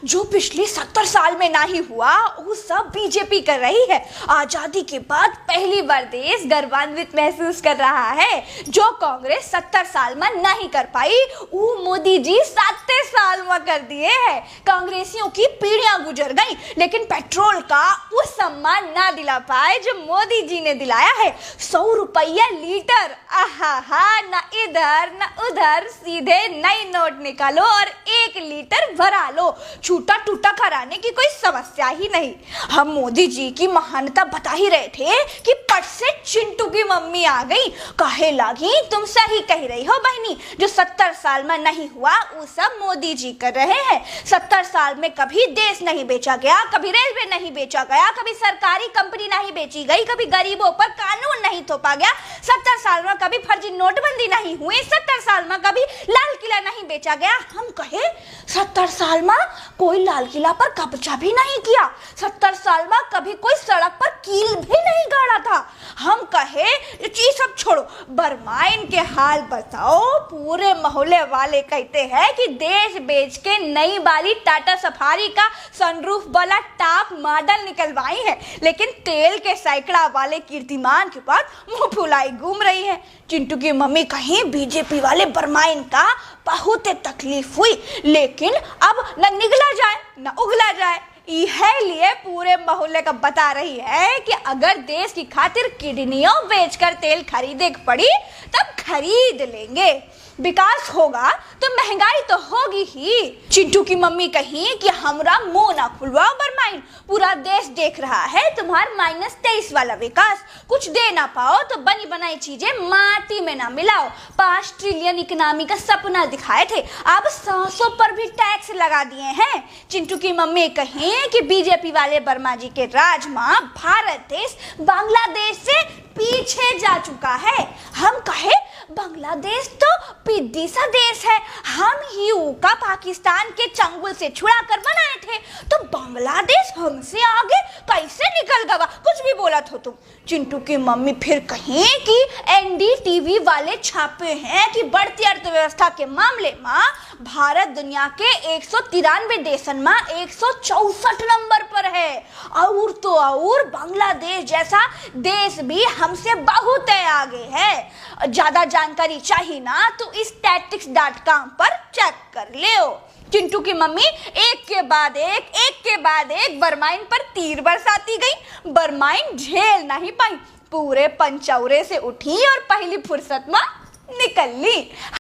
जो पिछले 70 साल में नहीं हुआ वो सब बीजेपी कर रही है। आजादी के बाद पहली बार देश गर्वान्वित महसूस कर रहा है। जो कांग्रेस 70 साल में नहीं कर पाई वो मोदी जी 7 साल में कर दिए हैं। कांग्रेसियों की पीढ़ियां गुजर गई लेकिन पेट्रोल का वो सम्मान ना दिला पाए जो मोदी जी ने दिलाया है। 100 रुपया लीटर, आहा, ना इधर ना उधर, सीधे नई नोट निकालो और 1 लीटर भरा लो। छूटा टूटा कराने की कोई समस्या ही नहीं। हम मोदी जी की महानता बता ही रहे थे कि पट से चिंटू की मम्मी आ गई। कहे लगी तुम सही कह रही हो बहनी, जो 70 साल में नहीं हुआ वो सब मोदी जी कर रहे हैं। 70 साल में कभी देश नहीं बेचा गया, कभी रेलवे नहीं बेचा गया, कभी सरकारी कंपनी नहीं बेची गई, कभी गरीबों पर कानून नहीं थोपा गया। 70 साल में कभी फर्जी नोटबंदी नहीं हुई, 70 साल में कभी लाल किला नहीं बेचा गया। हम कहे 70 साल में कोई लाल किला पर कब्जा भी नहीं किया, 70 साल में कभी कोई सड़क पर कील भी नहीं गाड़ा था। हम कहे ये सब छोड़ो, बरमाइन के हाल बताओ। पूरे मोहल्ले वाले कहते हैं कि देश बेच के नई वाली टाटा सफारी का सनरूफ वाला टॉप मॉडल निकलवाई है, लेकिन तेल के सैकड़ा वाले कीर्तिमान के पास मुंह फुलाई घूम रही है। चिंटू की मम्मी कहीं बीजेपी वाले बरमाइन का बहुत तकलीफ हुई, लेकिन अब न निगला जाए न उगला जाए। यह लिए पूरे मोहल्ले का बता रही है कि अगर देश की खातिर किडनियों बेचकर तेल खरीदे पड़ी तब खरीद लेंगे। विकास होगा तो महंगाई तो होगी ही। चिंटू की मम्मी कहीं कि हमरा मुंह ना खुलवाओ बरमाइन, पूरा देश देख रहा है तुम्हार -23 वाला विकास। कुछ दे ना पाओ तो बनी बनाई चीजें माटी में ना मिलाओ। 5 ट्रिलियन इकोनॉमी का सपना दिखाए थे, अब सांसों पर भी टैक्स लगा दिए हैं। चिंटू की मम्मी कहीं कि बीजेपी वाले वर्मा जी के राज में भारत देश बांग्लादेश से पीछे जा चुका है। हम कहे बांग्लादेश तो पिद्दी सा देश है, हम ही का पाकिस्तान के चंगुल से छुड़ा कर बनाए थे, तो बांग्लादेश हमसे आगे कैसे निकल गया? कुछ भी बोला तो तुम। चिंटू की मम्मी फिर कहीं कि एनडीटीवी वाले छापे हैं कि बढ़ती अर्थव्यवस्था के मामले में भारत दुनिया के 193 देशन में 164 नंबर पर है। और तो और बांग्लादेश जैसा देश भी हमसे बहुत आगे है। ज्यादा जानकारी चाहिए ना तो statistics.com पर चेक कर ले। चिंटू की मम्मी एक के बाद एक बरमाइन पर तीर बरसाती गई। बरमाइन झेल नहीं पाई, पूरे पंचौरे से उठी और पहली फुर्सत में निकल ली।